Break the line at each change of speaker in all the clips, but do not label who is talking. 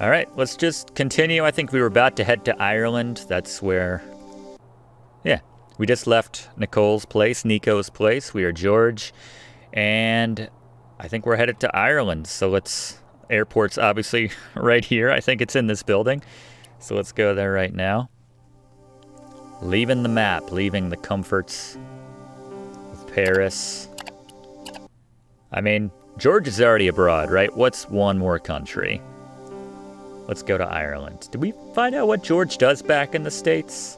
All right, let's just continue. I think we were about to head to Ireland. That's where... Yeah, we just left Nico's place. We are George, and I think we're headed to Ireland. So let's... Airport's obviously right here. I think it's in this building. So let's go there right now. Leaving the map, leaving the comforts of Paris. I mean, George is already abroad, right? What's one more country? Let's go to Ireland. Did we find out what George does back in the States?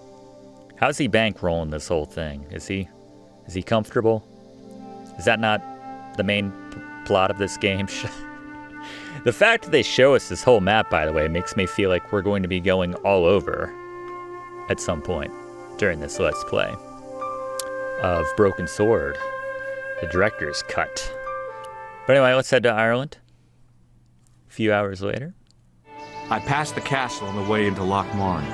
How's he bankrolling this whole thing? Is he comfortable? Is that not the main plot of this game? The fact that they show us this whole map, by the way, makes me feel like we're going to be going all over at some point during this Let's Play of Broken Sword, the director's cut. But anyway, let's head to Ireland. A few hours later.
I passed the castle on the way into Loch Marne,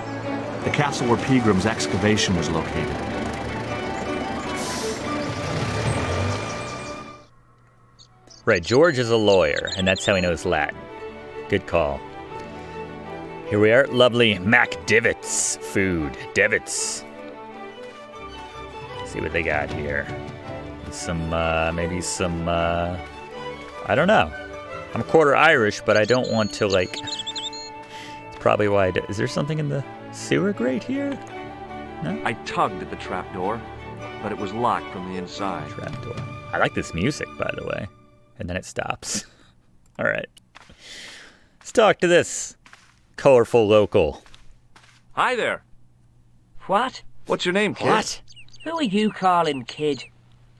the castle where Peagram's excavation was located.
Right, George is a lawyer, and that's how he knows Latin. Good call. Here we are, lovely Mac Divots food. Divots. See what they got here. Maybe some, I don't know. I'm quarter Irish, but I don't want to, like... Probably why is there something in the sewer grate here? No?
I tugged at the trapdoor, but it was locked from the inside.
Trapdoor. I like this music, by the way. And then it stops. All right. Let's talk to this colorful local.
Hi there.
What?
What's your name, kid?
What?
Who are you calling kid?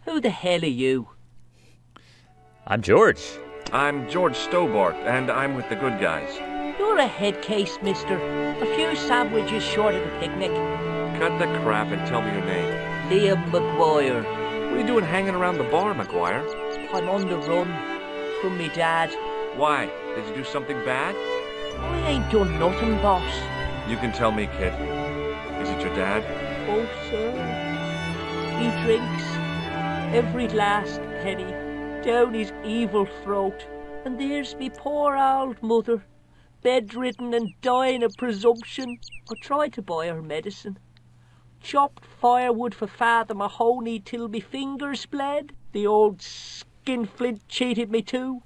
Who the hell are you?
I'm George.
I'm George Stobart, and I'm with the good guys.
You're a head case, mister. A few sandwiches short of a picnic.
Cut the crap and tell me your name.
Liam McGuire.
What are you doing hanging around the bar, McGuire?
I'm on the run from me dad.
Why? Did you do something bad?
I ain't done nothing, boss.
You can tell me, kid. Is it your dad?
Oh, sir. He drinks every last penny down his evil throat. And there's me poor old mother, bedridden and dying of presumption. I tried to buy her medicine. Chopped firewood for Father Mahoney till me fingers bled. The old skinflint cheated me too.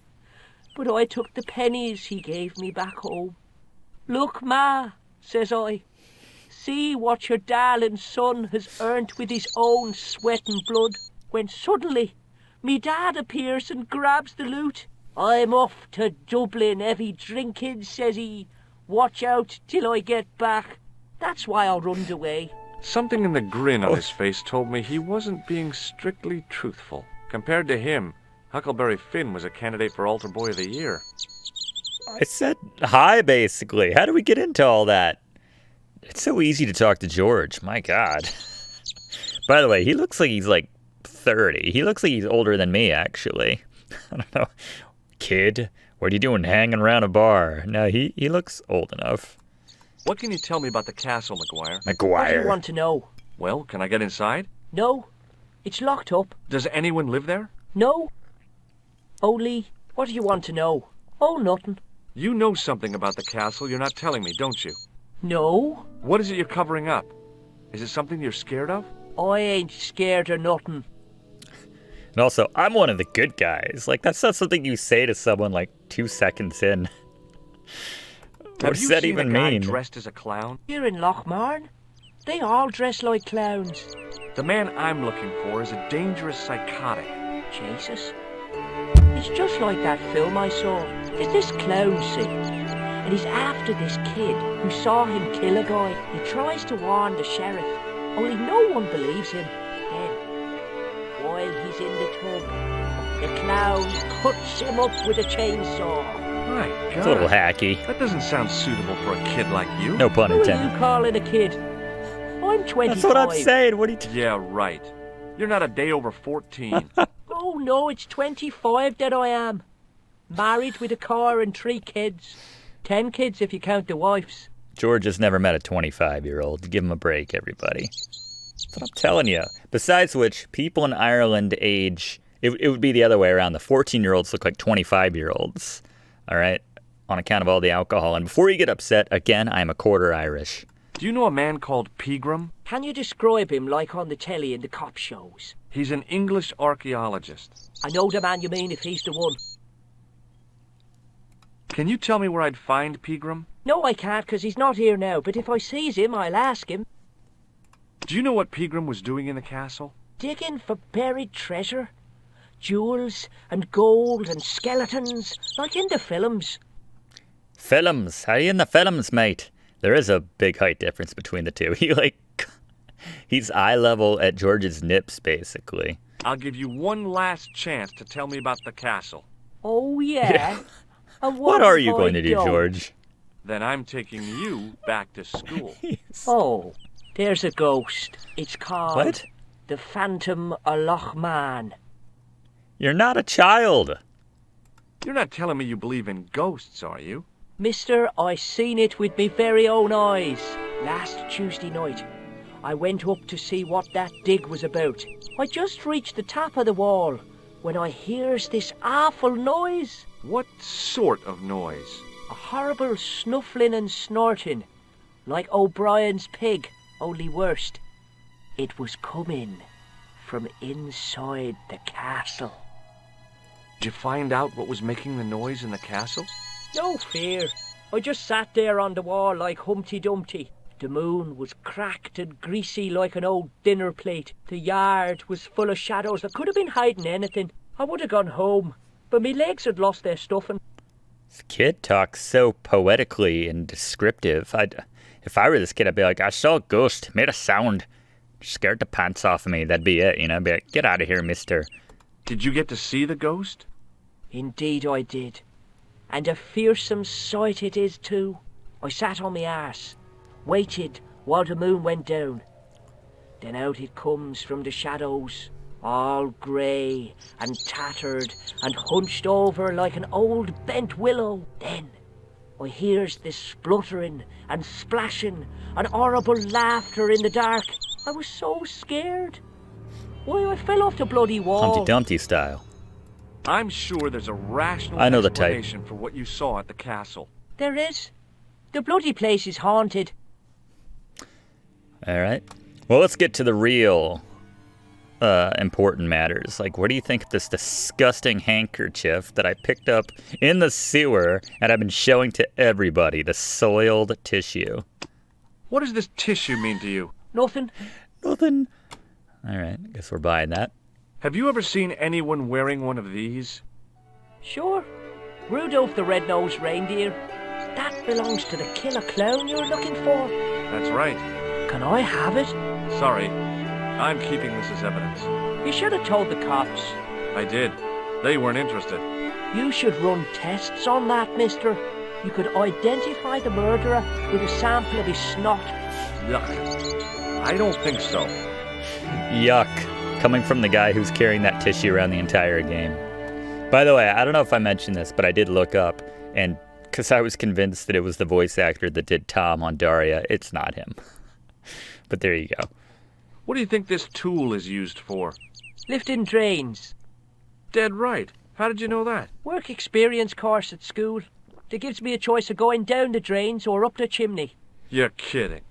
But I took the pennies he gave me back home. Look, Ma, says I. See what your darling son has earned with his own sweat and blood. When suddenly, me dad appears and grabs the loot. I'm off to Dublin, heavy drinking, says he. Watch out till I get back. That's why I runned away.
Something in the grin on his face told me he wasn't being strictly truthful. Compared to him, Huckleberry Finn was a candidate for Altar Boy of the Year.
I said hi, basically. How do we get into all that? It's so easy to talk to George. My God. By the way, he looks like he's like 30. He looks like he's older than me, actually. I don't know. Kid, what are you doing hanging around a bar? No, he looks old enough.
What can you tell me about the castle, McGuire?
What do you want to know?
Well, can I get inside?
No. It's locked up.
Does anyone live there?
No. Only, what do you want to know? Oh, nothing.
You know something about the castle you're not telling me, don't you?
No.
What is it you're covering up? Is it something you're scared of?
I ain't scared of nothing.
And also, I'm one of the good guys. Like, that's not something you say to someone like 2 seconds in. What does that even mean?
Have you seen a guy dressed as a clown?
Here in Loch Marne, they all dress like clowns.
The man I'm looking for is a dangerous psychotic.
Jesus. It's just like that film I saw. There's this clown scene, and he's after this kid who saw him kill a guy. He tries to warn the sheriff, only no one believes him. Then, while he's in the tub, the clown cuts him up with a chainsaw.
My God.
It's a little hacky.
That doesn't sound suitable for a kid like you.
No pun intended.
Who are you calling a kid? I'm 25.
That's what I'm saying. What are you
Yeah, right. You're not a day over 14.
Oh no, it's 25 that I am. Married with a car and 3 kids. 10 kids if you count the wives.
George has never met a 25-year-old. Give him a break, everybody. That's what I'm telling you. Besides which, people in Ireland age... It would be the other way around. The 14-year-olds look like 25-year-olds. All right? on account of all the alcohol. And before you get upset, again, I'm a quarter Irish.
Do you know a man called Pegram?
Can you describe him like on the telly in the cop shows?
He's an English archaeologist.
I know the man you mean if he's the one.
Can you tell me where I'd find Pegram?
No, I can't, 'cause he's not here now, but if I sees him, I'll ask him.
Do you know what Pegram was doing in the castle?
Digging for buried treasure. Jewels and gold and skeletons, like in the films.
Films. How are you in the films, mate? There is a big height difference between the two. He's eye level at George's nips, basically.
I'll give you one last chance to tell me about the castle.
Oh, yeah? And
What are
if
you
I
going to do,
don't?
George?
Then I'm taking you back to school.
Oh, there's a ghost. It's called...
What?
The Phantom of Loch Man.
You're not a child.
You're not telling me you believe in ghosts, are you?
Mister, I seen it with me very own eyes. Last Tuesday night, I went up to see what that dig was about. I just reached the top of the wall when I hears this awful noise.
What sort of noise?
A horrible snuffling and snorting, like O'Brien's pig, only worst. It was coming from inside the castle.
Did you find out what was making the noise in the castle?
No fear. I just sat there on the wall like Humpty Dumpty. The moon was cracked and greasy like an old dinner plate. The yard was full of shadows. I could have been hiding anything. I would have gone home, but me legs had lost their stuffing.
This kid talks so poetically and descriptive. If I were this kid, I'd be like, I saw a ghost, made a sound, scared the pants off of me. That'd be it, I'd be like, get out of here, mister.
Did you get to see the ghost?
Indeed I did. And a fearsome sight it is too. I sat on my arse, waited while the moon went down. Then out it comes from the shadows, all grey and tattered and hunched over like an old bent willow. Then I hears this spluttering and splashing and horrible laughter in the dark. I was so scared. Why, I fell off the bloody wall.
Humpty Dumpty style.
I'm sure there's a rational
I know the type.
explanation for what you saw at the castle.
There is. The bloody place is haunted.
All right. Well, let's get to the real important matters. Like, what do you think of this disgusting handkerchief that I picked up in the sewer and I've been showing to everybody? The soiled tissue.
What does this tissue mean to you?
Nothing.
Nothing. All right. I guess we're buying that.
Have you ever seen anyone wearing one of these?
Sure. Rudolph the Red-Nosed Reindeer. That belongs to the killer clown you're looking for.
That's right.
Can I have it?
Sorry. I'm keeping this as evidence.
You should have told the cops.
I did. They weren't interested.
You should run tests on that, mister. You could identify the murderer with a sample of his snot.
Yuck. I don't think so.
Yuck. Coming from the guy who's carrying that tissue around the entire game. By the way, I don't know if I mentioned this, but I did look up, and because I was convinced that it was the voice actor that did Tom on Daria, it's not him. But there you go.
What do you think this tool is used for?
Lifting drains.
Dead right. How did you know that?
Work experience course at school. That gives me a choice of going down the drains or up the chimney.
You're kidding.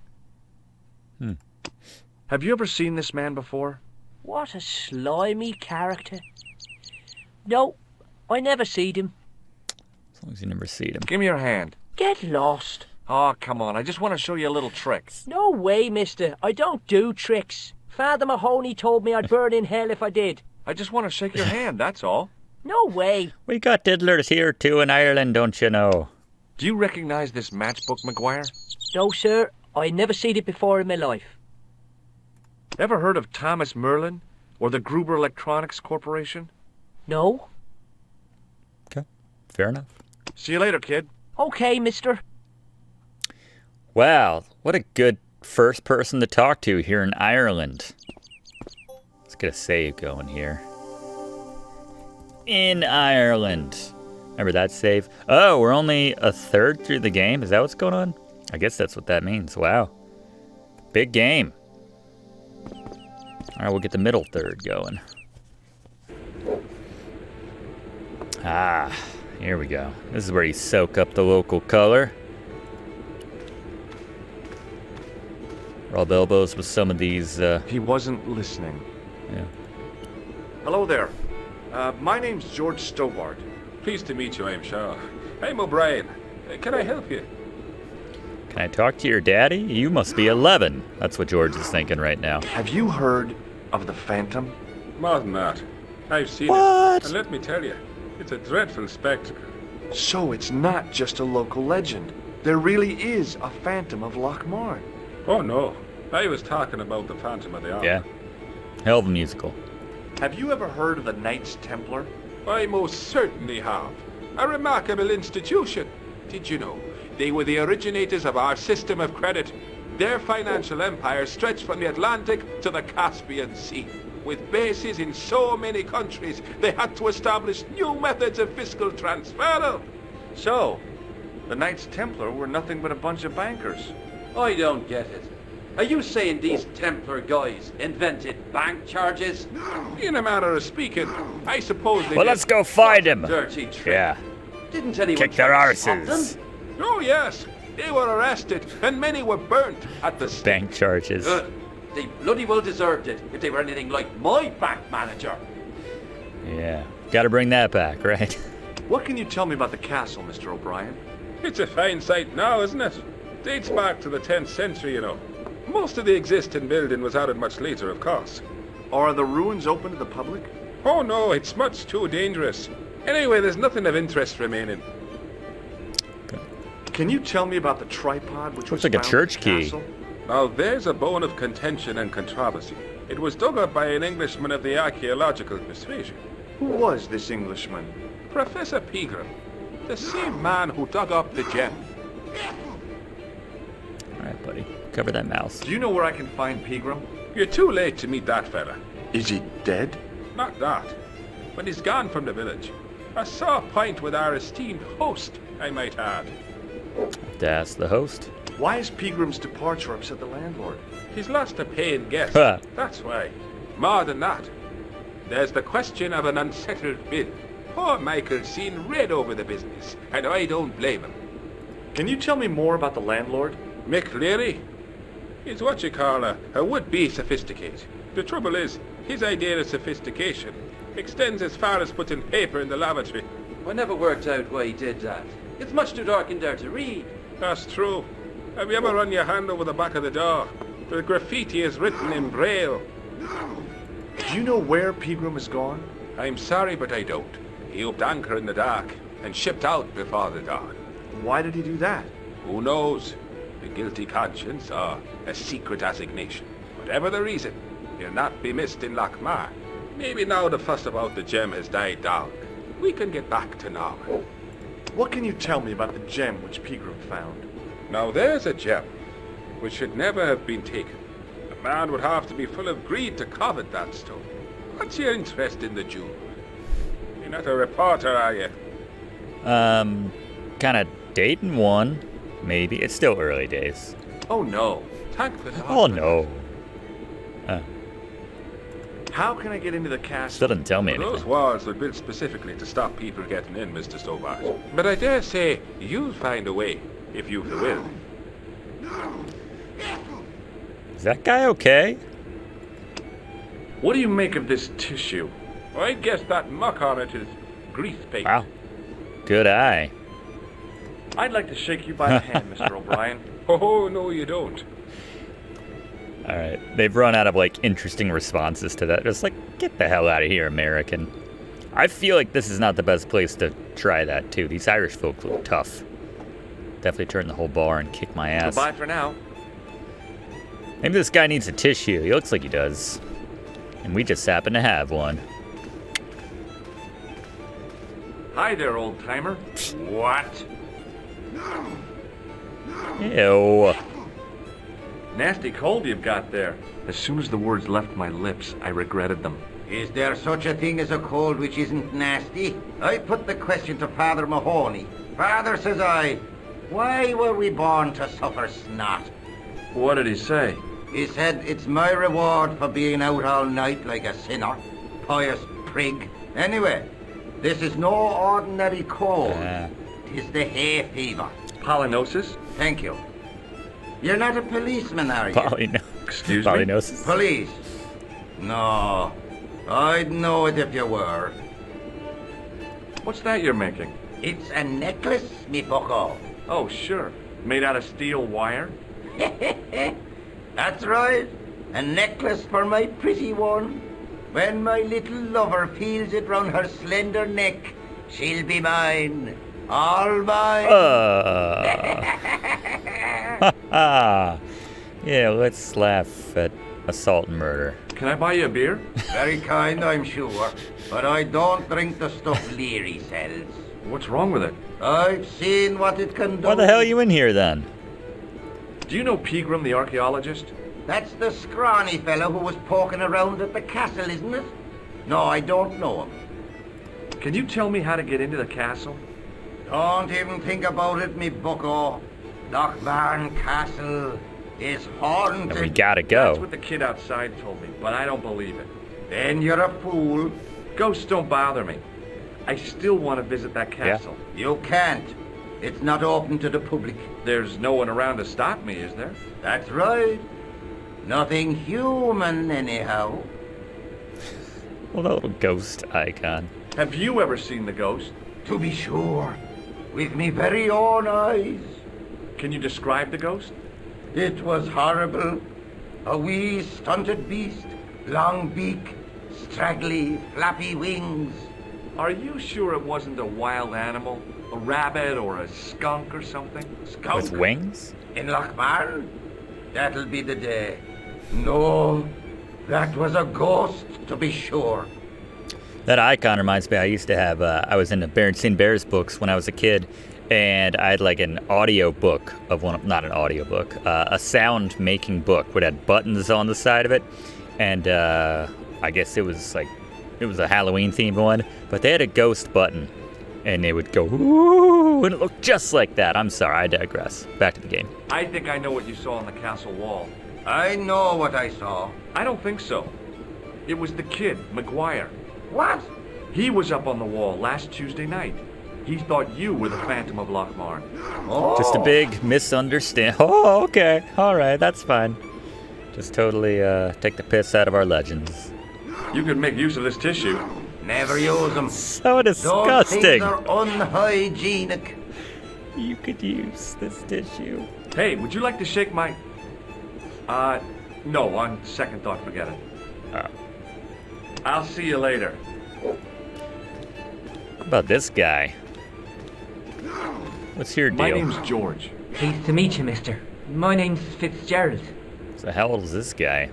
Have you ever seen this man before?
What a slimy character. No, I never seed him.
As long as you never see him.
Give me your hand.
Get lost.
Oh, come on. I just want to show you a little trick.
No way, mister. I don't do tricks. Father Mahoney told me I'd burn in hell if I did.
I just want to shake your hand, that's all.
No way.
We got diddlers here too in Ireland, don't you know?
Do you recognize this matchbook, McGuire?
No, sir. I never seen it before in my life.
Ever heard of Thomas Merlin or the Gruber Electronics Corporation?
No?
Okay, fair enough.
See you later, kid.
Okay, mister.
Wow, what a good first person to talk to here in Ireland. Let's get a save going here. In Ireland. Remember that save? Oh, we're only a third through the game? Is that what's going on? I guess that's what that means. Wow. Big game. All right, we'll get the middle third going. Ah, Here we go. This is where you soak up the local color. Rub elbows with some of these,
He wasn't listening.
yeah.
Hello there. My name's George Stobart.
Pleased to meet you, I'm sure. I'm O'Brien. Can I help you?
Can I talk to your daddy? You must be 11. That's what George is thinking right now.
Have you heard of the Phantom?
More than that. I've seen
What?
it. And let me tell you, it's a dreadful spectacle.
So it's not just a local legend. There really is a Phantom of Lochmarn.
Oh no, I was talking about the Phantom of the Opera.
Yeah. Hell of a musical.
Have you ever heard of the Knights Templar?
I most certainly have. A remarkable institution. Did you know? They were the originators of our system of credit. Their financial empire stretched from the Atlantic to the Caspian Sea. With bases in so many countries, they had to establish new methods of fiscal transfer.
So, the Knights Templar were nothing but a bunch of bankers.
I don't get it. Are you saying these Templar guys invented bank charges?
In a manner of speaking, I suppose they
Well,
did.
let's go find him.
Dirty trick.
Yeah.
Didn't anyone
Kick their
try to stop
arses.
them?
Oh yes, they were arrested, and many were burnt at the stake.
Bank charges.
Good. They bloody well deserved it if they were anything like my bank manager.
Yeah. Gotta bring that back, right?
What can you tell me about the castle, Mr. O'Brien?
It's a fine sight now, isn't it? Dates back to the 10th century, you know. Most of the existing building was added much later, of course.
Are the ruins open to the public?
Oh no, it's much too dangerous. Anyway, there's nothing of interest remaining.
Can you tell me about the tripod which
Looks
was
like a
found
church
at the
key.
castle?
Now there's a bone of contention and controversy. It was dug up by an Englishman of the archaeological persuasion.
Who was this Englishman?
Professor Pegram, the same man who dug up the gem.
All right, buddy. Cover that mouse.
Do you know where I can find Pegram?
You're too late to meet that fella.
Is he dead?
Not that. But he's gone from the village. A sore point with our esteemed host, I might add.
Have to ask the host.
Why has Pegram's departure upset the landlord?
He's lost a paying guest.
Huh.
That's why. More than that. There's the question of an unsettled bill. Poor Michael's seen red over the business, and I don't blame him.
Can you tell me more about the landlord?
Mick Leary? He's what you call a would-be sophisticate. The trouble is, his idea of sophistication extends as far as putting paper in the lavatory.
I never worked out why he did that. It's much too dark in there to read.
That's true. Have you ever run your hand over the back of the door? The graffiti is written in Braille.
Do you know where Pegram has gone?
I'm sorry, but I don't. He upped anchor in the dark and shipped out before the dawn.
Why did he do that?
Who knows? A guilty conscience or a secret assignation. Whatever the reason, he'll not be missed in Lochmar. Maybe now the fuss about the gem has died down, we can get back to normal.
What can you tell me about the gem which Pegram found?
Now there's a gem which should never have been taken. A man would have to be full of greed to covet that stone. What's your interest in the jewel? You're not a reporter, are you?
Kind of dating one. Maybe. It's still early days.
Oh no.
Thank the Lord.
Oh, no.
How can I get into the castle?
Still didn't tell me
Those
anything.
walls were built specifically to stop people getting in, Mr. Stobart. But I dare say you'll find a way, if you've the will.
Is that guy okay?
What do you make of this tissue?
I guess that muck on it is grease paint.
Wow. Good eye.
I'd like to shake you by the hand, Mr. O'Brien.
Oh, no, you don't.
All right. They've run out of, like, interesting responses to that. Just like, get the hell out of here, American. I feel like this is not the best place to try that, too. These Irish folks look tough. Definitely turn the whole bar and kick my ass.
Goodbye for now.
Maybe this guy needs a tissue. He looks like he does. And we just happen to have one.
Hi there, old timer.
What?
Ew.
Nasty cold you've got there. As soon as the words left my lips, I regretted them.
Is there such a thing as a cold which isn't nasty? I put the question to Father Mahoney. Father, says I, why were we born to suffer snot?
What did he say?
He said, it's my reward for being out all night like a sinner. Pious prig. Anyway, This is no ordinary cold.
Ah.
Tis the hay fever.
Polynosis?
Thank you. You're not a policeman, are you?
Excuse me?
Polynosis?
Police? No. I'd know it if you were.
What's that you're making?
It's a necklace, me bucko.
Oh, sure. Made out of steel wire?
That's right. A necklace for my pretty one. When my little lover feels it round her slender neck, she'll be mine. All mine.
Yeah, let's laugh at assault and murder.
Can I buy you a beer?
Very kind, I'm sure. But I don't drink the stuff Leary sells.
What's wrong with it?
I've seen what it can do.
Why the hell are you in here then?
Do you know Pegram, the archaeologist?
That's the scrawny fellow who was poking around at the castle, isn't it? No, I don't know him.
Can you tell me how to get into the castle?
Don't even think about it, me bucko. Lochbarn Castle is haunted.
We gotta
That's
go.
what the kid outside told me, but I don't believe it.
Then you're a fool.
Ghosts don't bother me. I still want to visit that castle.
You can't. It's not open to the public.
There's no one around to stop me, is there?
That's right. Nothing human, anyhow.
Well, that little ghost icon.
Have you ever seen the ghost?
To be sure. With me very own eyes.
Can you describe the ghost?
It was horrible. A wee stunted beast, long beak, straggly, flappy wings.
Are you sure it wasn't a wild animal? A rabbit or a skunk or something?
Skunk
With wings?
in Lochbarn? That'll be the day. No, that was a ghost, to be sure.
That icon reminds me, I used to have, I was into Berenstain Bears books when I was a kid, and I had like an audio book of not an audio book, a sound making book with had buttons on the side of it, and I guess it was a Halloween themed one, but they had a ghost button, and they would go, ooh, and it looked just like that. I'm sorry, I digress. Back to the game.
I think I know what you saw on the castle wall.
I know what I saw.
I don't think so. It was the kid, McGuire.
What?
He was up on the wall last Tuesday night. He thought you were the Phantom of Lochmarn.
Oh.
Just a big misunderstanding. Oh, okay. All right, that's fine. Just totally take the piss out of our legends.
You could make use of this tissue.
Never use them.
So
Those
disgusting.
things are unhygienic.
You could use this tissue.
Hey, would you like to shake my... no, on second thought, forget it.
Oh.
I'll see you later.
What about this guy? What's your deal?
My name's George.
Pleased to meet you, mister. My name's Fitzgerald.
So how old is this guy?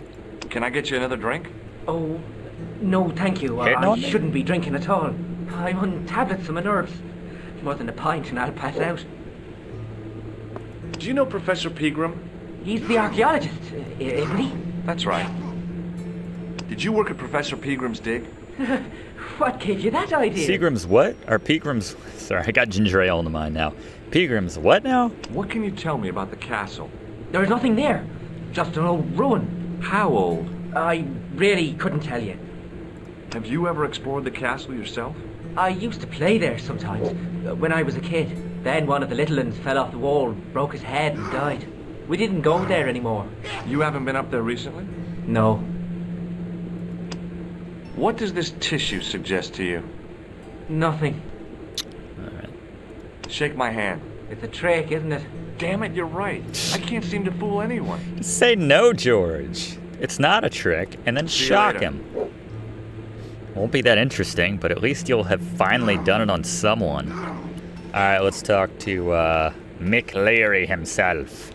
Can I get you another drink?
Oh, no, thank you.
Hitting
I
on me?
shouldn't be drinking at all. I'm on tablets for my nerves. More than a pint and I'll pass out.
Do you know Professor Pegram?
He's the archaeologist, isn't he?
That's right. Did you work at Professor Pegram's dig?
What gave you that idea?
Seagram's what? Or Pegram's... Sorry, I got ginger ale in the mind now. Pegram's what now?
What can you tell me about the castle?
There's nothing there. Just an old ruin.
How old?
I really couldn't tell you.
Have you ever explored the castle yourself?
I used to play there sometimes, when I was a kid. Then one of the little ones fell off the wall, broke his head and died. We didn't go there anymore.
You haven't been up there recently?
No.
What does this tissue suggest to you?
Nothing.
Shake my hand.
It's a trick, isn't it?
Damn it, you're right. I can't seem to fool anyone.
Just say no, George. It's not a trick, and then
See you
shock
later.
him. Won't be that interesting, but at least you'll have finally done it on someone. Alright, let's talk to Mick Leary himself.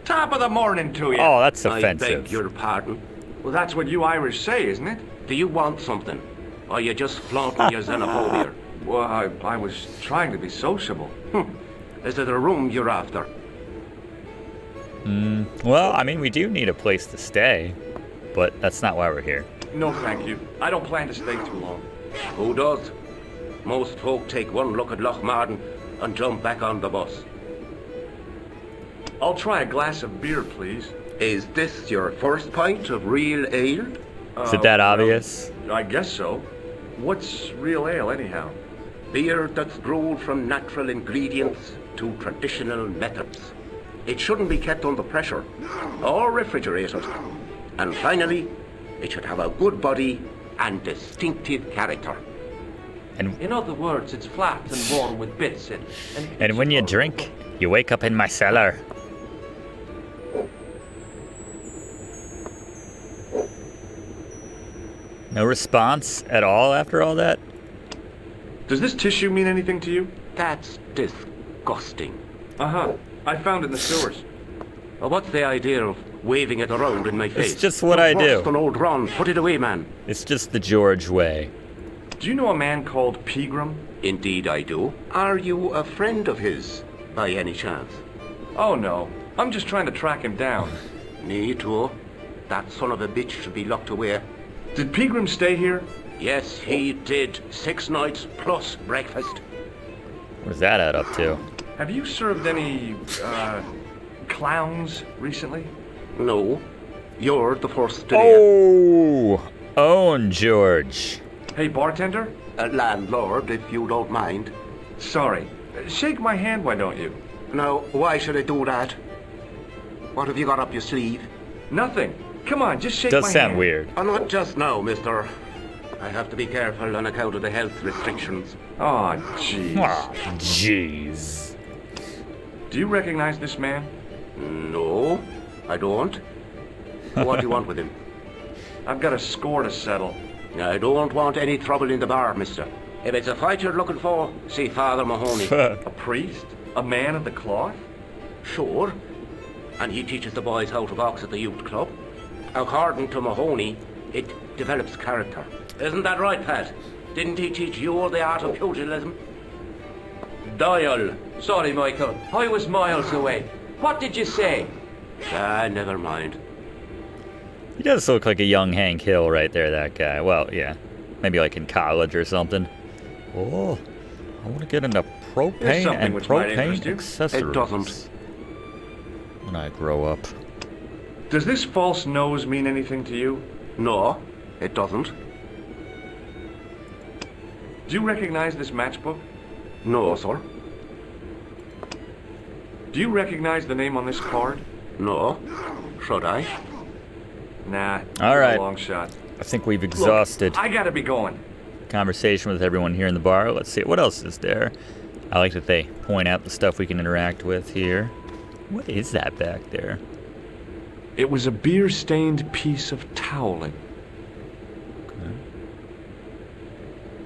Top of the morning to you.
Oh, that's
I
offensive.
beg your pardon.
Well, that's what you Irish say, isn't it?
Do you want something? Or are you just flaunting your xenophobia?
Well, I was trying to be sociable.
Is it a room you're after?
Well, I mean, we do need a place to stay, but that's not why we're here.
No, thank you. I don't plan to stay too long.
Who does? Most folk take one look at Lochmarn and jump back on the bus.
I'll try a glass of beer, please.
Is this your first pint of real ale?
Is it that obvious?
I guess so. What's real ale, anyhow?
Beer that's brewed from natural ingredients to traditional methods. It shouldn't be kept under pressure or refrigerated. And finally, it should have a good body and distinctive character.
In other words, it's flat and warm with bits in.
And when you drink, you wake up in my cellar. No response at all after all that?
Does this tissue mean anything to you?
That's disgusting.
Uh-huh. I found it in the sewers.
Well, what's the idea of waving it around in my face?
It's just what I do.
Worse than old Ron. Put it away, man.
It's just the George way.
Do you know a man called Pegram?
Indeed I do. Are you a friend of his, by any chance?
Oh, no. I'm just trying to track him down.
Me too. That son of a bitch should be locked away.
Did Pegram stay here?
Yes, he did. 6 nights plus breakfast.
Where's that add up to?
Have you served any, clowns recently?
No. You're the first today.
Oh! Own George.
Hey, bartender?
A landlord, if you don't mind.
Sorry. Shake my hand, why don't you?
Now, why should I do that? What have you got up your sleeve?
Nothing. Come on, just shake my
Does
hand.
sound weird.
Not just now, mister. I have to be careful on account of the health restrictions.
Oh, jeez.
Ah, jeez.
Do you recognize this man?
No, I don't. What do you want with him?
I've got a score to settle.
I don't want any trouble in the bar, mister. If it's a fight you're looking for, see Father Mahoney.
A priest? A man of the cloth?
Sure. And he teaches the boys how to box at the youth club. According to Mahoney, it develops character. Isn't that right, Pat? Didn't he teach you the art of pugilism?
Dial. Sorry, Michael. I was miles away. What did you say?
Ah, never mind.
He does look like a young Hank Hill right there, that guy. Well, yeah. Maybe like in college or something. Oh, I want to get into
Here's
propane
something
and
which might
propane
interest you.
accessories.
It doesn't.
When I grow up.
Does this false nose mean anything to you?
No, it doesn't.
Do you recognize this matchbook?
No, sir.
Do you recognize the name on this card?
No. Should I?
Nah.
All right.
A long shot.
I think we've exhausted
I gotta be going.
conversation with everyone here in the bar. Let's see, what else is there? I like that they point out the stuff we can interact with here. What is that back there?
It was a beer-stained piece of toweling.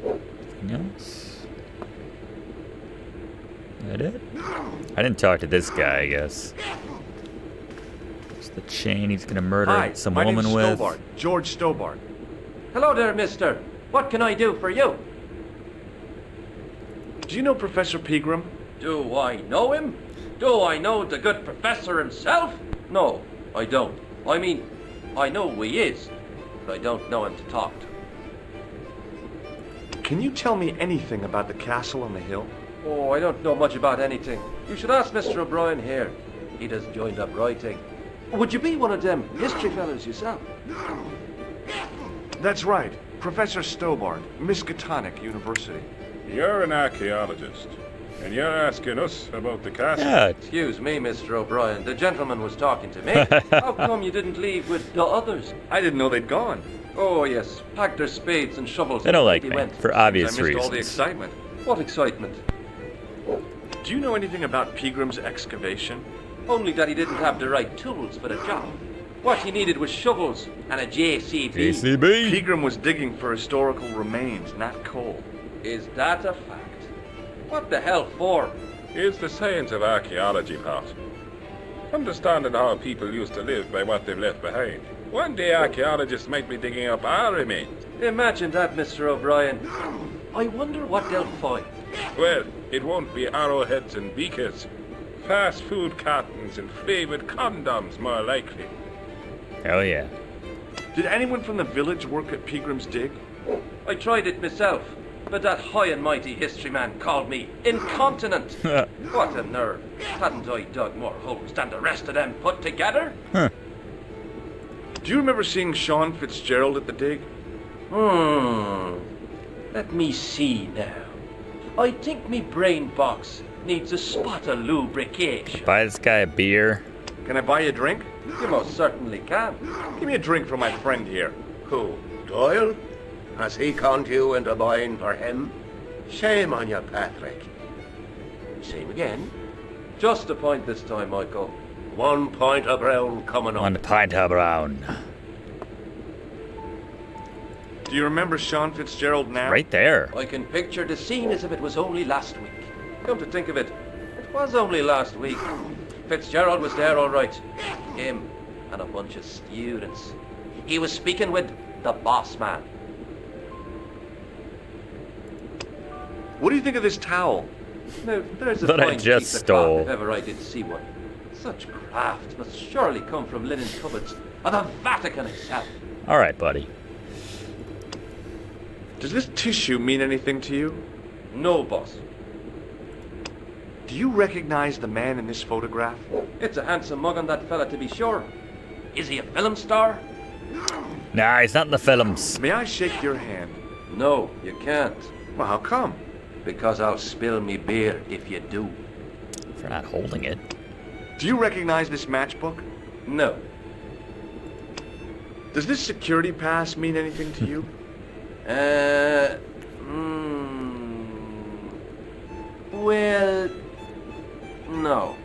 Anything else? That it? I didn't talk to this guy, I guess. It's the chain he's gonna murder
Hi,
some
my
woman
name's
with.
Stobart. George Stobart.
Hello there, mister. What can I do for you?
Do you know Professor Pegram?
Do I know him? Do I know the good professor himself? No, I don't. I mean, I know who he is, but I don't know him to talk to.
Can you tell me anything about the castle on the hill?
Oh, I don't know much about anything. You should ask Mr. O'Brien here. He does joined up writing. Would you be one of them history fellas yourself?
That's right. Professor Stobart, Miskatonic University.
You're an archaeologist, and you're asking us about the castle.
Yeah,
Excuse me, Mr. O'Brien. The gentleman was talking to me. How come you didn't leave with the others?
I didn't know they'd gone.
Oh, yes. Packed their spades and shovels.
they don't like
He
me,
went.
for
I
obvious
missed all the
reasons.
excitement.
What excitement?
Do you know anything about Pegram's excavation?
Only that he didn't have the right tools for the job. What he needed was shovels and a JCB.
JCB!
Pegram was digging for historical remains, not coal.
Is that a fact? What the hell for?
It's the science of archaeology, Pat. Understanding how people used to live by what they've left behind. One day archaeologists might be digging up our remains.
Imagine that, Mr. O'Brien. I wonder what they'll find.
Well, it won't be arrowheads and beakers. Fast food cartons and flavored condoms, more likely.
Hell yeah.
Did anyone from the village work at Pegram's dig?
I tried it myself, but that high and mighty history man called me incontinent. What a nerve. Hadn't I dug more holes than the rest of them put together?
Do you remember seeing Sean Fitzgerald at the dig?
Let me see now. I think me brain box needs a spot of lubrication.
Buy this guy a beer.
Can I buy you a drink?
You most certainly can.
Give me a drink for my friend here.
Who? Doyle? Has he conned you into buying for him? Shame on you, Patrick. Same again.
Just a point this time, Michael.
1 point of brown coming up.
1 pint of brown.
Do you remember Sean Fitzgerald now?
Right there.
I can picture the scene as if it was only last week. Come to think of it, it was only last week. Fitzgerald was there all right. Him and a bunch of students. He was speaking with the boss man.
What do you think of this towel?
Now, there's a
That I
fine
just
piece of cloth
stole.
if ever I did see one. Such craft must surely come from linen cupboards of the Vatican itself.
All right, buddy.
Does this tissue mean anything to you?
No, boss.
Do you recognize the man in this photograph?
It's a handsome mug on that fella, to be sure. Is he a film star?
Nah, he's not in the films.
May I shake your hand?
No, you can't.
Well, how come?
Because I'll spill me beer if you do.
For not holding it.
Do you recognize this matchbook?
No.
Does this security pass mean anything to you?
Well, no.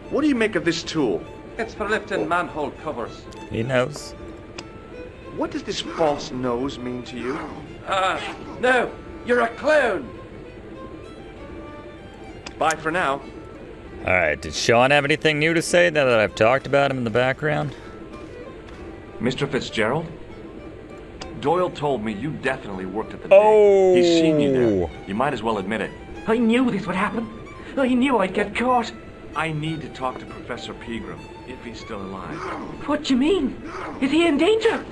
What do you make of this tool?
It's for lifting manhole covers.
He knows.
What does this false nose mean to you?
No, you're a clown.
Bye for now.
All right, did Sean have anything new to say now that I've talked about him in the background?
Mr. Fitzgerald? Doyle told me you definitely worked at the
Oh.
dig. He's seen you there. You might as well admit it.
I knew this would happen. I knew I'd get caught.
I need to talk to Professor Pegram, if he's still alive.
What do you mean? Is he in danger?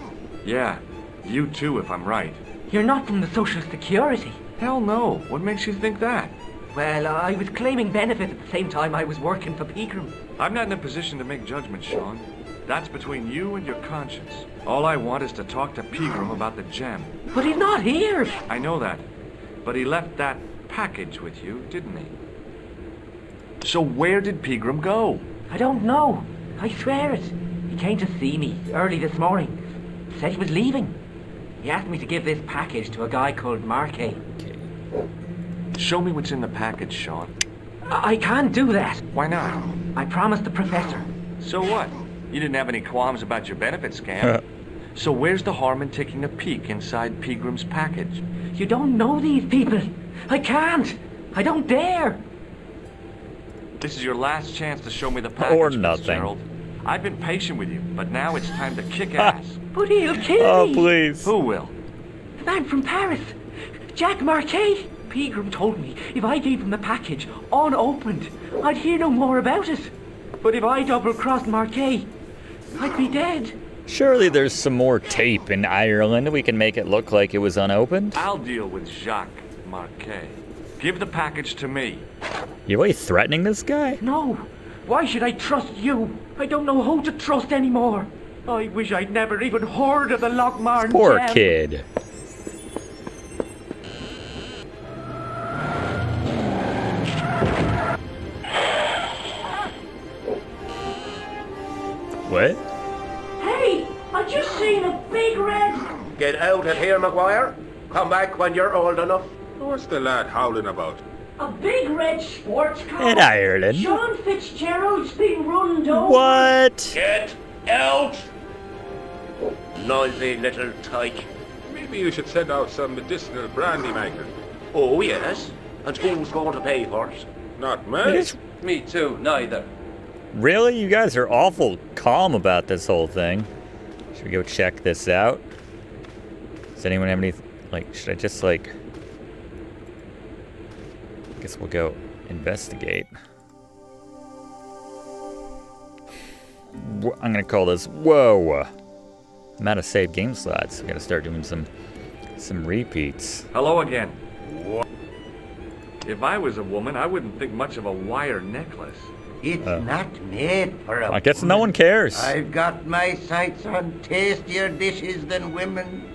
Yeah, you too, if I'm right.
You're not from the Social Security.
Hell no. What makes you think that?
Well, I was claiming benefit at the same time I was working for Pegram.
I'm not in a position to make judgments, Sean. That's between you and your conscience. All I want is to talk to Pegram about the gem.
But he's not here.
I know that. But he left that package with you, didn't he? So where did Pegram go?
I don't know. I swear it. He came to see me early this morning. Said he was leaving. He asked me to give this package to a guy called Marquet.
Show me what's in the package, Sean.
I can't do that.
Why not?
I promised the professor.
So what? You didn't have any qualms about your benefit scam. So where's the harm in taking a peek inside Pegram's package?
You don't know these people. I can't. I don't dare.
This is your last chance to show me the package,
Or nothing.
Fitzgerald. I've been patient with you, but now it's time to kick ass.
But he'll kill
Oh,
me.
please.
Who will?
The man from Paris. Jack Marquet. Pegram told me if I gave him the package unopened, I'd hear no more about it. But if I double-crossed Marquet, I'd be dead.
Surely there's some more tape in Ireland. We can make it look like it was unopened.
I'll deal with Jacques Marquet. Give the package to me.
You really threatening this guy?
No. Why should I trust you? I don't know who to trust anymore. I wish I'd never even heard of the Lochmarn
Poor
gem.
kid. What?
Hey, I just seen a big red...
Get out of here, Maguire. Come back when you're old enough.
What's the lad howling about?
A big red sports car.
In Ireland?
Sean Fitzgerald's been run over.
What?
Get out! Noisy little tyke.
Maybe you should send out some medicinal brandy maker.
Oh, yes. And who's going to pay for it?
Not
It
me.
is-
Me too, neither.
Really? You guys are awful calm about this whole thing. Should we go check this out? Does anyone have any... Like, should I just, like... I guess we'll go investigate. I'm gonna call this... Whoa! I'm out of saved game slots. We gotta start doing some repeats.
Hello again. If I was a woman, I wouldn't think much of a wire necklace.
It's not made for a
I guess no
woman.
one cares.
I've got my sights on tastier dishes than women.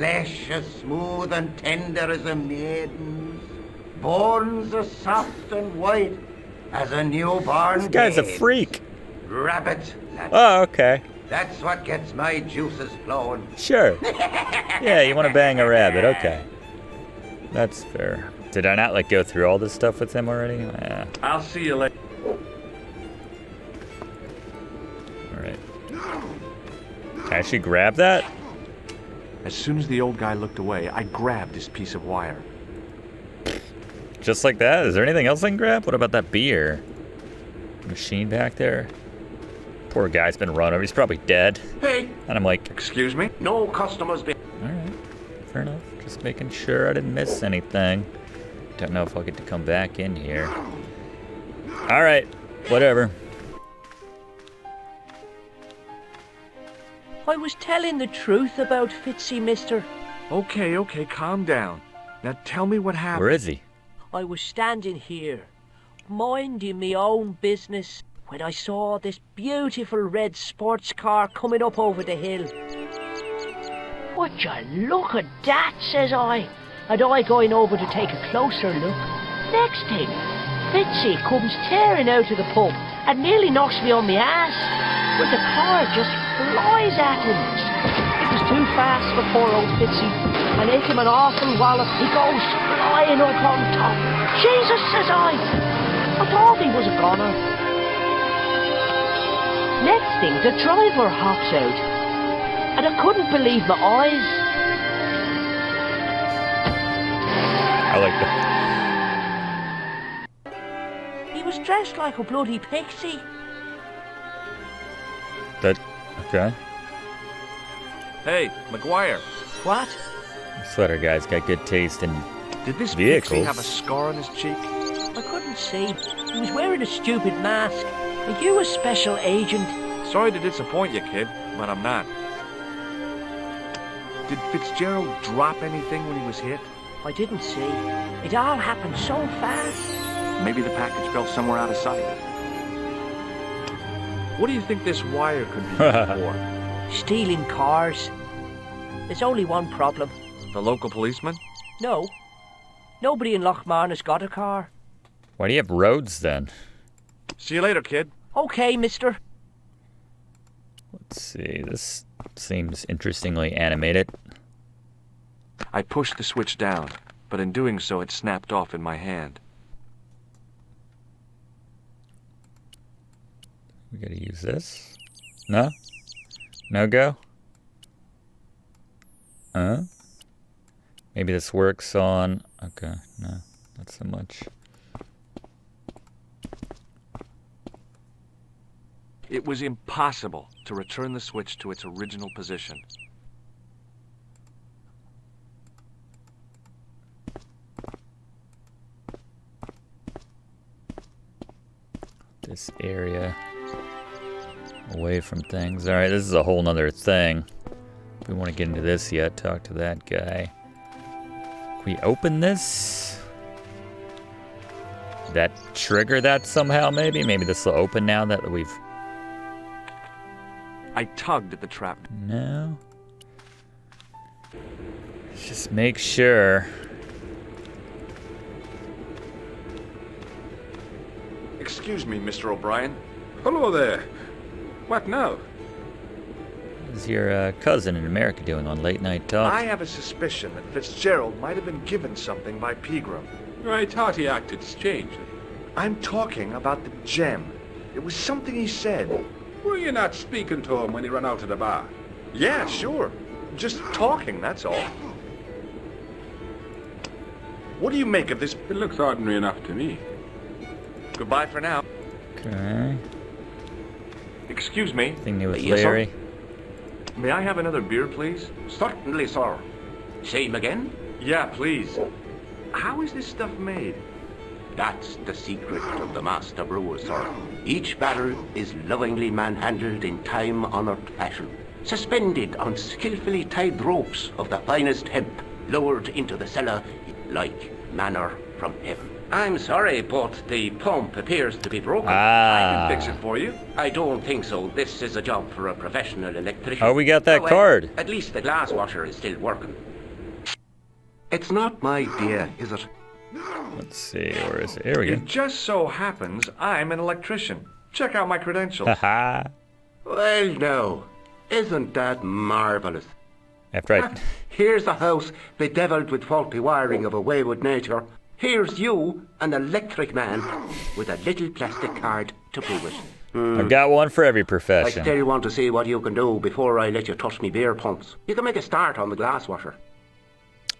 flesh as smooth and tender as a maiden's, bones as soft and white as a newborn
This guy's a
babe.
freak.
Rabbit, lad.
Oh, okay.
That's what gets my juices flowing.
Sure. Yeah, you want to bang a rabbit. Okay. That's fair. Did I not like go through all this stuff with him already? Yeah.
I'll see you later.
All right. Can I actually grab that?
As soon as the old guy looked away, I grabbed his piece of wire.
Just like that? Is there anything else I can grab? What about that beer? Machine back there? Poor guy's been run over. He's probably dead.
Hey,
And I'm like,
Excuse me?
no customers be...
alright, fair enough. Just making sure I didn't miss anything. Don't know if I'll get to come back in here. Alright, whatever.
I was telling the truth about Fitzy, mister.
Okay, calm down. Now tell me what happened.
Where is he?
I was standing here, minding me own business, when I saw this beautiful red sports car coming up over the hill. Would you look at that, says I. And I going over to take a closer look. Next thing, Fitzy comes tearing out of the pub and nearly knocks me on my ass. But the car just flies at him. It was too fast for poor old Fitzy, and hit him an awful wallop. He goes flying up on top. Jesus, says I thought he was a goner. Next thing, the driver hops out, and I couldn't believe my eyes.
I like that.
He was dressed like a bloody pixie.
That, okay.
Hey, McGuire.
What?
Sweater guy's got good taste in
Did this
vehicles.
pixie have a scar on his cheek?
I couldn't see. He was wearing a stupid mask. Are you a special agent?
Sorry to disappoint you, kid, but I'm not.
Did Fitzgerald drop anything when he was hit?
I didn't see. It all happened so fast.
Maybe the package fell somewhere out of sight. What do you think this wire could be used for?
Stealing cars. There's only one problem.
The local policeman?
No. Nobody in Lochmarn has got a car.
Why do you have roads then?
See you later, kid.
Okay, mister.
Let's see, this seems interestingly animated.
I pushed the switch down, but in doing so it snapped off in my hand.
We gotta use this. No? No go? Maybe this works on... Okay, no, not so much.
It was impossible to return the switch to its original position.
This area away from things. Alright, this is a whole nother thing. We want to get into this yet. Talk to that guy. Can we open this? That trigger that somehow maybe? Maybe this will open now that we've...
I tugged at the trap.
No. Let's just make sure.
Excuse me, Mr. O'Brien.
Hello there. What now?
How's your cousin in America doing on late night talk?
I have a suspicion that Fitzgerald might have been given something by Pegram.
I thought he acted strange.
I'm talking about the gem. It was something he said.
Were you not speaking to him when he ran out of the bar?
Yeah, sure. Just talking, that's all. What do you make of this?
It looks ordinary enough to me.
Goodbye for now.
Okay.
Excuse me.
Thing new with
Yes, sir.
Larry.
May I have another beer, please?
Certainly, sir. Same again?
Yeah, please. How is this stuff made?
That's the secret of the master brewer, sir. Each barrel is lovingly manhandled in time-honored fashion, suspended on skillfully tied ropes of the finest hemp, lowered into the cellar like manna from heaven. I'm sorry, but the pump appears to be broken.
Ah.
I can fix it for you.
I don't think so. This is a job for a professional electrician.
Oh, we got that
well,
card.
At least the glass washer is still working. It's not my idea, is it?
Let's see, where is it? Here we
It
go.
just so happens I'm an electrician. Check out my credentials.
Haha.
Well, no. Isn't that marvellous?
After I...
Here's a house bedeviled with faulty wiring of a wayward nature. Here's you, an electric man, with a little plastic card to prove it.
I've got one for every
I
profession.
still want to see what you can do before I let you touch me beer pumps. You can make a start on the glass washer.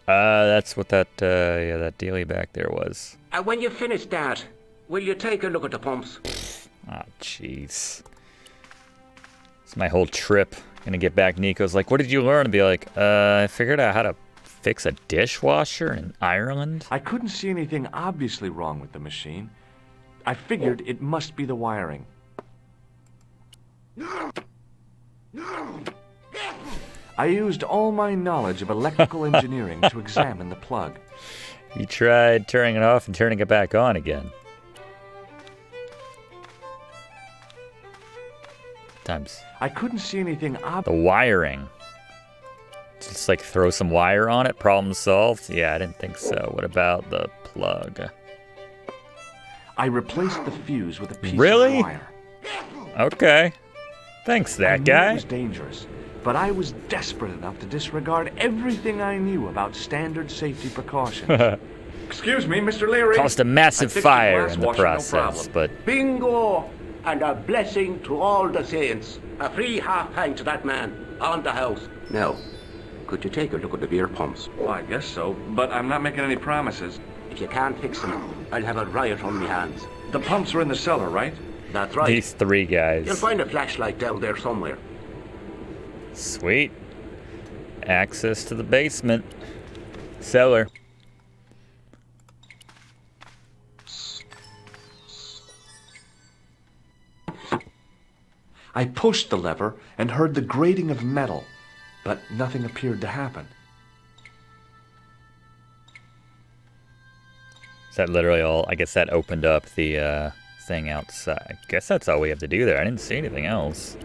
That's what that, yeah, that dealie back there was.
When you finish that, will you take a look at the pumps?
Oh, jeez. It's my whole trip. Gonna get back. Nico's like, what did you learn? And be like, I figured out how to fix a dishwasher in Ireland.
I couldn't see anything obviously wrong with the machine. I figured it must be the wiring. I used all my knowledge of electrical engineering to examine the plug.
You tried turning it off and turning it back on again. Times.
I couldn't see anything
The wiring. Just like throw some wire on it, problem solved? Yeah, I didn't think so. What about the plug?
I replaced the fuse with a piece
Really?
of wire.
Okay. Thanks,
I
that
knew
guy.
it was dangerous, but I was desperate enough to disregard everything I knew about standard safety precautions. Excuse me, Mr. Leary.
Caused a massive
I fixed
fire
your glass
in the
washer, no
process,
problem.
but
Bingo! And a blessing to all the saints. A free half pint to that man on the house. Now, could you take a look at the beer pumps?
Well, I guess so, but I'm not making any promises.
If you can't fix them, I'll have a riot on my hands.
The pumps are in the cellar, right?
That's right.
these three guys.
You'll find a flashlight down there somewhere.
Sweet. Access to the basement. Cellar.
I pushed the lever and heard the grating of metal, but nothing appeared to happen.
Is that literally all? I guess that opened up the thing outside. I guess that's all we have to do there. I didn't see anything else.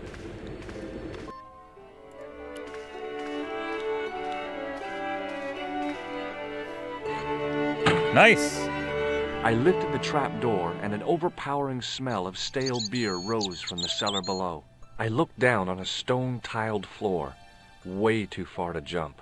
Nice.
I lifted the trap door and an overpowering smell of stale beer rose from the cellar below. I looked down on a stone-tiled floor, way too far to jump.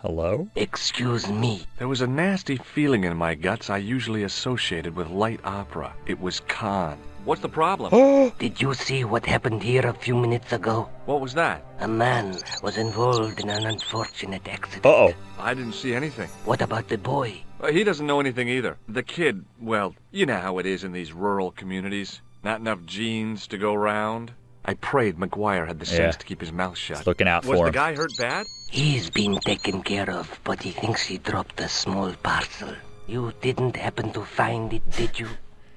Hello?
Excuse me.
There was a nasty feeling in my guts I usually associated with light opera. It was Khan. What's the problem?
Did you see what happened here a few minutes ago?
What was that?
A man was involved in an unfortunate accident.
Uh-oh.
I didn't see anything.
What about the boy?
He doesn't know anything either. The kid, well, you know how it is in these rural communities. Not enough genes to go round. I prayed McGuire had the sense to keep his mouth shut.
Just looking out
Was
for
the
him.
guy hurt bad?
He's been taken care of, but he thinks he dropped a small parcel. You didn't happen to find it, did you?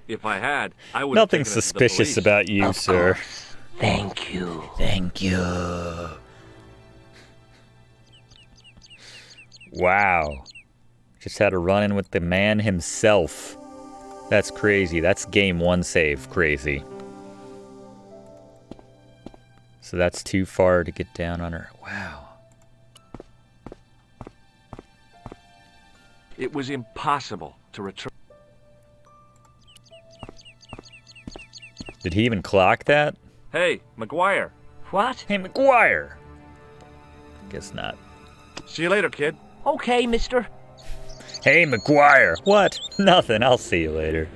If I had, I would
Nothing
have taken it to the
suspicious
police.
about you,
Of
sir.
course. Thank you.
Thank you. Wow. Just had a run-in with the man himself. That's crazy. That's game one save crazy. So that's too far to get down on her. Wow.
It was impossible to return.
Did he even clock that?
Hey, McGuire.
What?
Hey, McGuire! Guess not.
See you later, kid.
Okay, mister.
Hey, McGuire! What? Nothing. I'll see you later.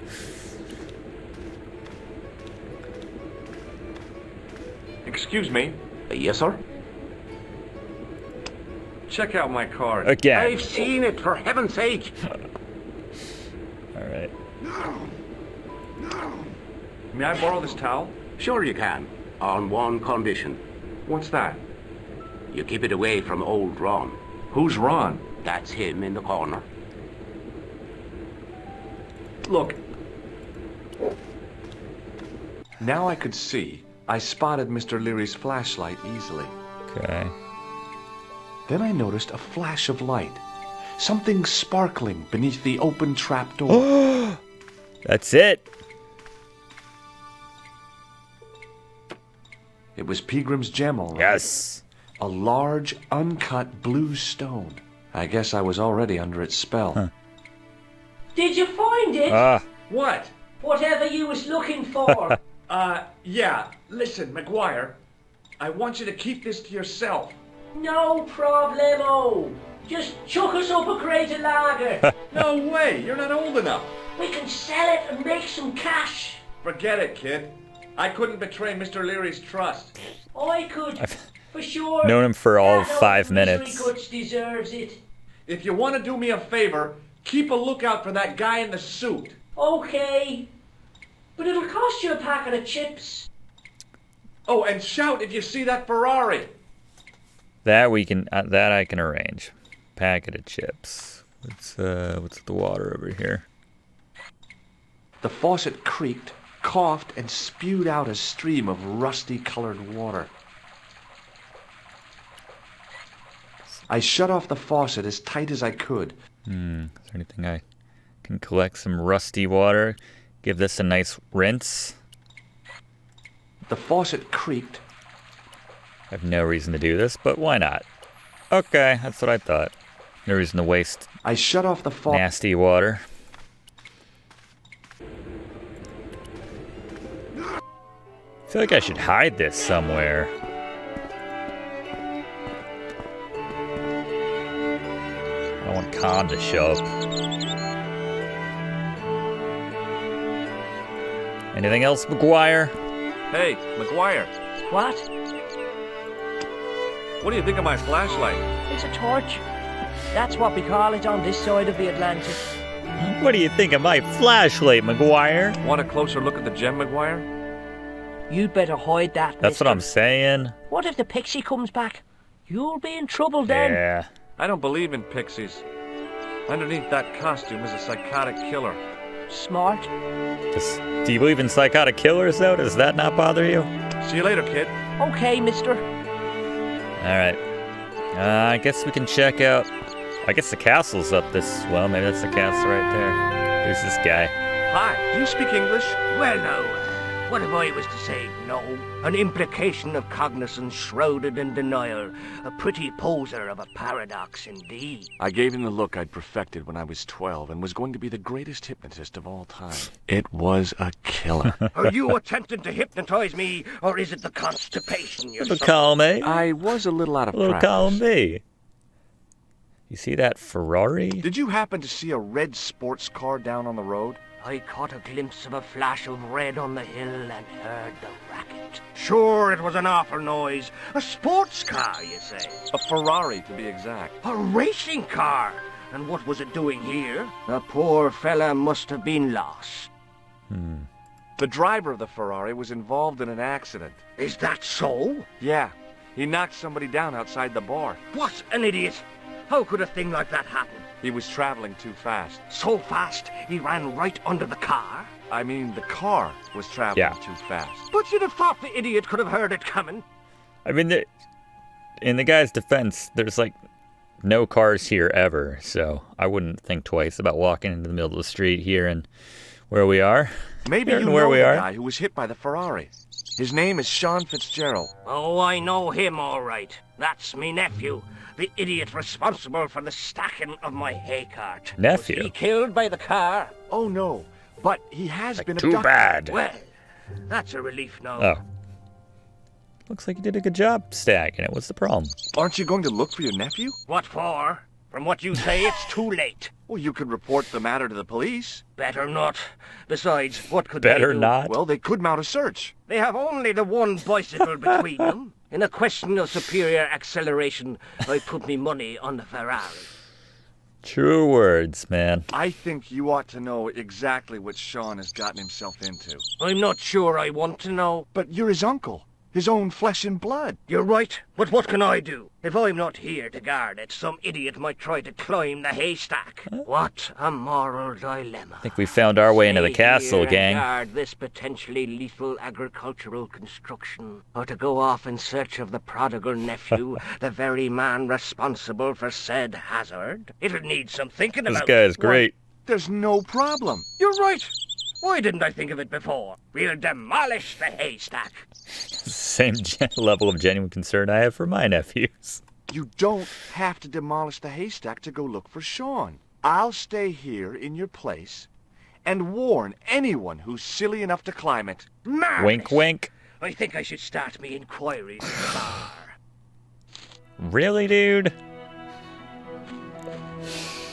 Excuse me.
Yes, sir?
Check out my card.
Again.
I've seen it, for heaven's sake.
Alright.
May I borrow this towel?
Sure you can, on one condition.
What's that?
You keep it away from old Ron.
Who's Ron?
That's him in the corner.
Look. Now I could see. I spotted Mr. Leary's flashlight easily.
Okay.
Then I noticed a flash of light. Something sparkling beneath the open trap door.
That's it.
It was Peagram's gem, all right.
Yes.
A large, uncut blue stone. I guess I was already under its spell.
Huh.
Did you find it?
Ah,
What?
Whatever you was looking for.
Yeah. Listen, McGuire. I want you to keep this to yourself.
No problemo. Just chuck us up a crate of lager.
No way. You're not old enough.
We can sell it and make some cash.
Forget it, kid. I couldn't betray Mr. Leary's trust.
I could, for sure.
known him for all
That old
5
misery
minutes.
guts deserves it.
If you want to do me a favor, keep a lookout for that guy in the suit.
Okay. But it'll cost you a packet of chips.
Oh, and shout if you see that Ferrari.
That we can. That I can arrange. Packet of chips. What's the water over here?
The faucet creaked, coughed, and spewed out a stream of rusty-colored water. I shut off the faucet as tight as I could.
Is there anything I can collect? Some rusty water. Give this a nice rinse.
The faucet creaked.
I have no reason to do this, but why not? Okay, that's what I thought. No reason to waste
I shut off the faucet.
nasty water. I feel like I should hide this somewhere. I don't want Khan to show up. Anything else, McGuire?
Hey, McGuire,
What?
what do you think of my flashlight?
It's a torch. That's what we call it on this side of the Atlantic.
What do you think of my flashlight, McGuire?
Want a closer look at the gem, McGuire?
You'd better hide that.
That's what I'm
mister.
saying.
What if the pixie comes back? You'll be in trouble then.
Yeah.
I don't believe in pixies. Underneath that costume is a psychotic killer.
Smart.
Do you believe in psychotic killers, though? Does that not bother you?
See you later, kid.
Okay, mister.
Alright. I guess we can check out... I guess the castle's up this... Well, maybe that's the castle right there. There's this guy.
Hi, do you speak English?
Well, now, what if I was to say no? An implication of cognizance shrouded in denial. A pretty poser of a paradox indeed.
I gave him the look I'd perfected when I was 12 and was going to be the greatest hypnotist of all time. It was a killer.
Are you attempting to hypnotize me, or is it the constipation you're
Little column A.
I was a little out of
Little
practice.
column B. You see that Ferrari?
Did you happen to see a red sports car down on the road?
I caught a glimpse of a flash of red on the hill and heard the racket. Sure, it was an awful noise. A sports car, you say?
A Ferrari, to be exact.
A racing car? And what was it doing here? The poor fella must have been lost.
The driver of the Ferrari was involved in an accident.
Is that so?
Yeah, he knocked somebody down outside the bar.
What an idiot! How could a thing like that happen?
He was traveling too fast.
So fast, he ran right under the car?
I mean, the car was traveling
Yeah.
too fast.
But you'd have thought the idiot could have heard it coming.
I mean, in the guy's defense, there's like no cars here ever, so I wouldn't think twice about walking into the middle of the street here and where we are.
Maybe
Here
you
and where
know
we
the
are.
guy who was hit by the Ferrari. His name is Sean Fitzgerald.
Oh, I know him all right. That's me nephew, the idiot responsible for the stacking of my hay cart.
Nephew?
Was he killed by the car?
Oh no, but he has been
Too
abducted.
bad.
Well, that's a relief now.
Oh. Looks like you did a good job stacking it. What's the problem?
Aren't you going to look for your nephew?
What for? From what you say, it's too late.
Well, you could report the matter to the police.
Better not. Besides, what could
Better
they do?
not.
Well, they could mount a search.
They have only the one bicycle between them. In a question of superior acceleration, I put me money on the Ferrari.
True words, man.
I think you ought to know exactly what Sean has gotten himself into.
I'm not sure I want to know.
But you're his uncle, his own flesh and blood.
You're right, but what can I do? If I'm not here to guard it, some idiot might try to climb the haystack. What a moral dilemma.
I think we found our way into the
Stay
castle,
here and
gang.
guard this potentially lethal agricultural construction, or to go off in search of the prodigal nephew, the very man responsible for said hazard. It'll need some thinking
This
about.
guy's great.
There's no problem.
You're right. Why didn't I think of it before? We'll demolish the haystack.
Same level of genuine concern I have for my nephews.
You don't have to demolish the haystack to go look for Sean. I'll stay here in your place and warn anyone who's silly enough to climb it.
Marvelous.
Wink, wink.
I think I should start me inquiries in the bar.
Really, dude?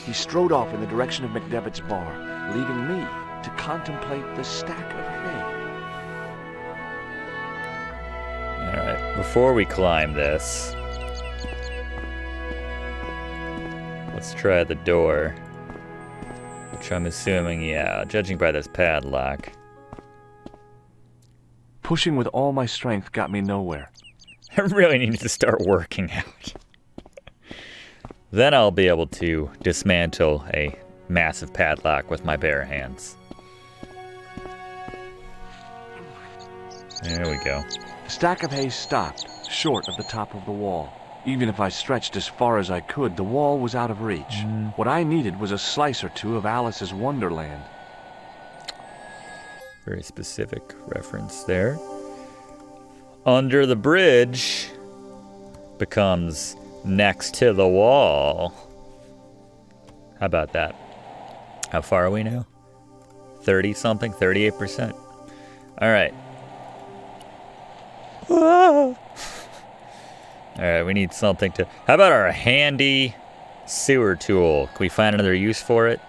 He strode off in the direction of McDevitt's bar, leaving me to contemplate the stack of hay.
Alright, before we climb this, let's try the door. Which I'm assuming, yeah, judging by this padlock.
Pushing with all my strength got me nowhere.
I really need to start working out. Then I'll be able to dismantle a massive padlock with my bare hands. There we go.
The stack of hay stopped, short of the top of the wall. Even if I stretched as far as I could, the wall was out of reach. What I needed was a slice or two of Alice's Wonderland.
Very specific reference there. Under the bridge becomes next to the wall. How about that? How far are we now? 30-something? 38%. All right. Ah. All right, we need something to... How about our handy sewer tool? Can we find another use for it?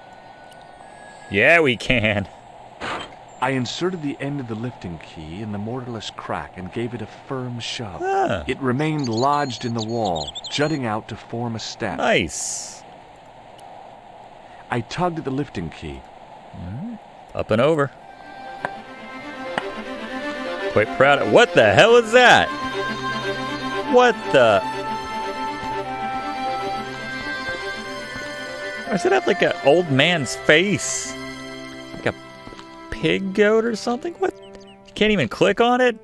Yeah, we can.
I inserted the end of the lifting key in the mortarless crack and gave it a firm shove.
Ah.
It remained lodged in the wall, jutting out to form a step.
Nice.
I tugged at the lifting key.
Up and over. Quite proud of... What the hell is that? What the... Why does it have like an old man's face? Like a pig goat or something? What? You can't even click on it?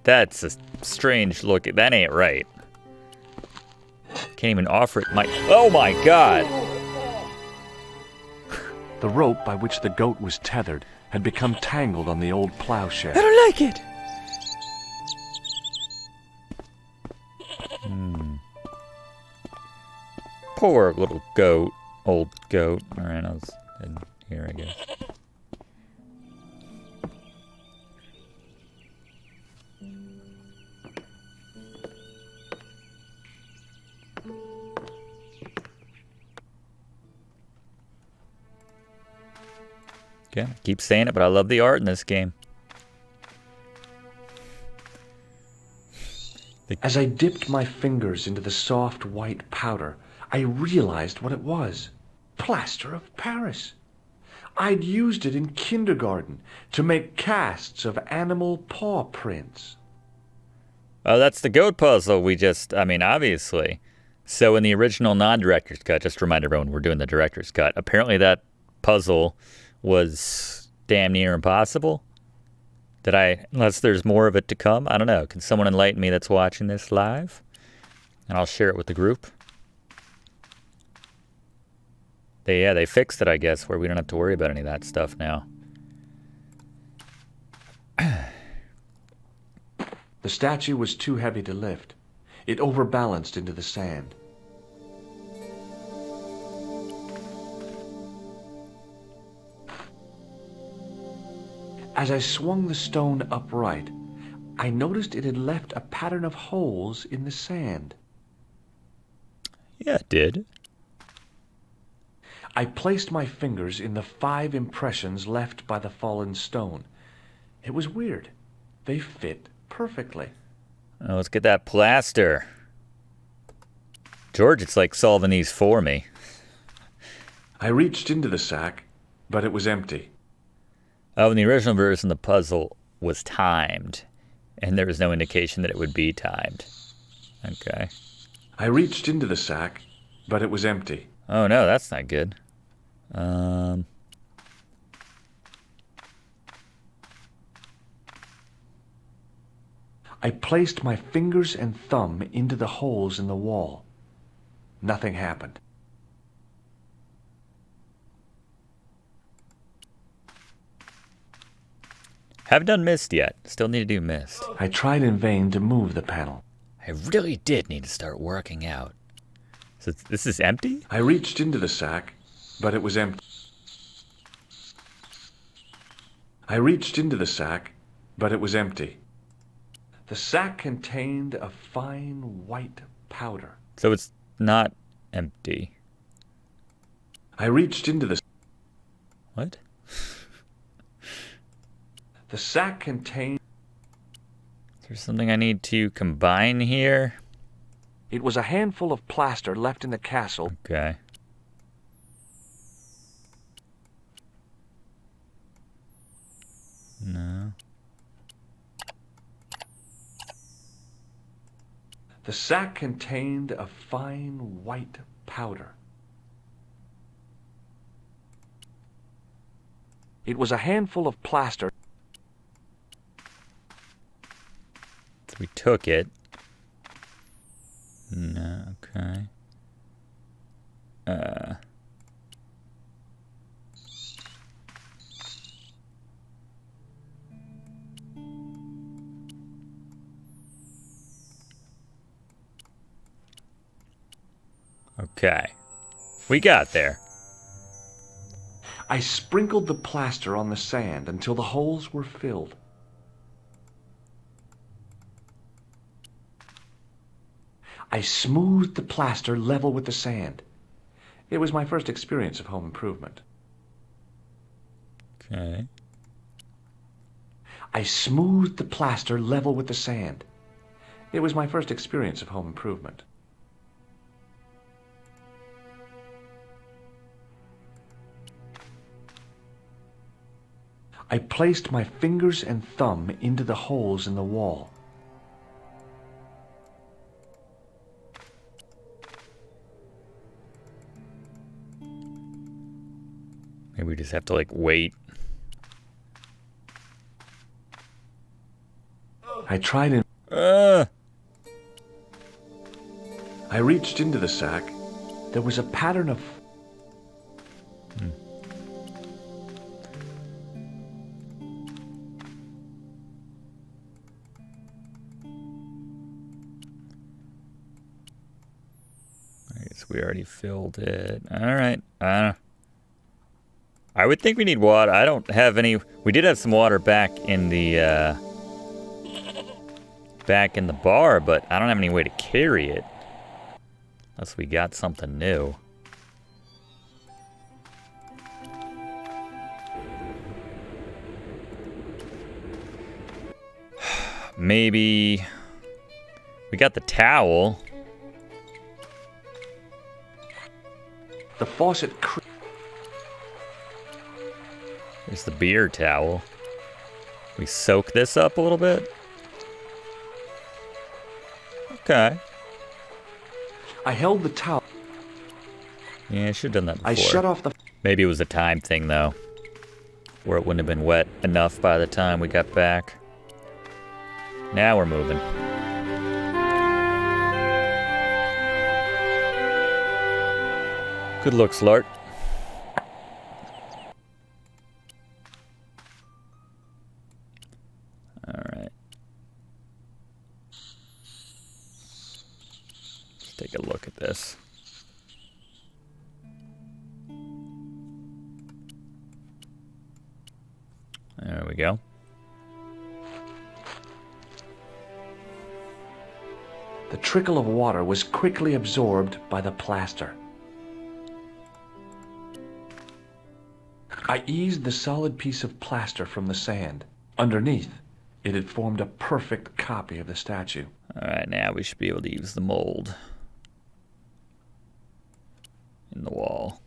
That's a strange look. That ain't right. Can't even offer it. Oh my god!
The rope by which the goat was tethered had become tangled on the old plowshare.
I don't like it! Poor little goat. Old goat. Alright, I was in here, I guess. Okay, I keep saying it, but I love the art in this game.
As I dipped my fingers into the soft white powder, I realized what it was. Plaster of Paris. I'd used it in kindergarten to make casts of animal paw prints.
Oh, that's the goat puzzle we just, I mean, obviously. So in the original non-director's cut, just to remind everyone we're doing the director's cut, apparently that puzzle was damn near impossible. Unless there's more of it to come, I don't know. Can someone enlighten me that's watching this live? And I'll share it with the group. They fixed it, I guess, where we don't have to worry about any of that stuff now.
The statue was too heavy to lift. It overbalanced into the sand. As I swung the stone upright, I noticed it had left a pattern of holes in the sand.
Yeah, it did.
I placed my fingers in the 5 impressions left by the fallen stone. It was weird. They fit perfectly.
Oh, let's get that plaster. George, it's like solving these for me.
I reached into the sack, but it was empty.
Oh, in the original version, the puzzle was timed, and there was no indication that it would be timed. Okay.
I reached into the sack, but it was empty.
Oh, no, that's not good.
I placed my fingers and thumb into the holes in the wall. Nothing happened.
Haven't done mist yet. Still need to do mist.
I tried in vain to move the panel.
I really did need to start working out. So this is empty?
I reached into the sack, but it was empty. I reached into the sack, but it was empty. The sack contained a fine white powder.
So it's not empty.
I reached into the...
What?
The sack contained...
Is there something I need to combine here?
It was a handful of plaster left in the castle.
Okay. No.
The sack contained a fine white powder. It was a handful of plaster.
We took it. No, okay. Okay. We got there.
I sprinkled the plaster on the sand until the holes were filled. I smoothed the plaster level with the sand. It was my first experience of home improvement.
Okay.
I smoothed the plaster level with the sand. It was my first experience of home improvement. I placed my fingers and thumb into the holes in the wall.
Maybe we just have to, like, wait.
I tried and... I reached into the sack. There was a pattern of...
I guess we already filled it. Alright. I would think we need water. I don't have any... We did have some water back in the bar, but I don't have any way to carry it. Unless we got something new. Maybe... We got the towel.
The faucet...
There's the beer towel. We soak this up a little bit. Okay.
I held the towel.
Yeah, I should have done that before.
I shut off the...
Maybe it was a time thing, though. Where it wouldn't have been wet enough by the time we got back. Now we're moving. Good looks, Lart. Alright. Let's take a look at this. There we go.
The trickle of water was quickly absorbed by the plaster. I eased the solid piece of plaster from the sand. Underneath, it had formed a perfect copy of the statue.
Alright, now we should be able to use the mold in the wall.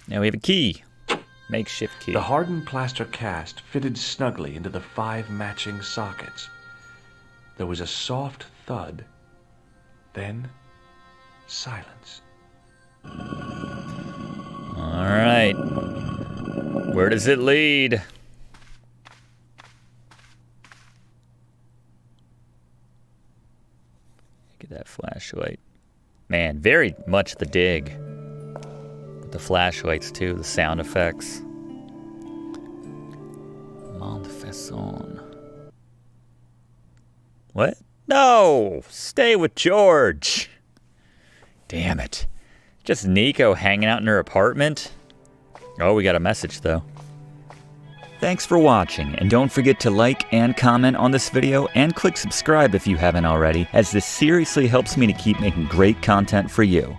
Now we have a key. Makeshift key.
The hardened plaster cast fitted snugly into the 5 matching sockets. There was a soft thud, then silence.
Alright. Where does it lead? Get that flashlight. Man, very much the dig. With the flashlights too, the sound effects. Come on, the Press on. What? No! Stay with George! Damn it. Just Nico hanging out in her apartment? Oh, we got a message though. Thanks for watching, and don't forget to like and comment on this video and click subscribe if you haven't already, as this seriously helps me to keep making great content for you.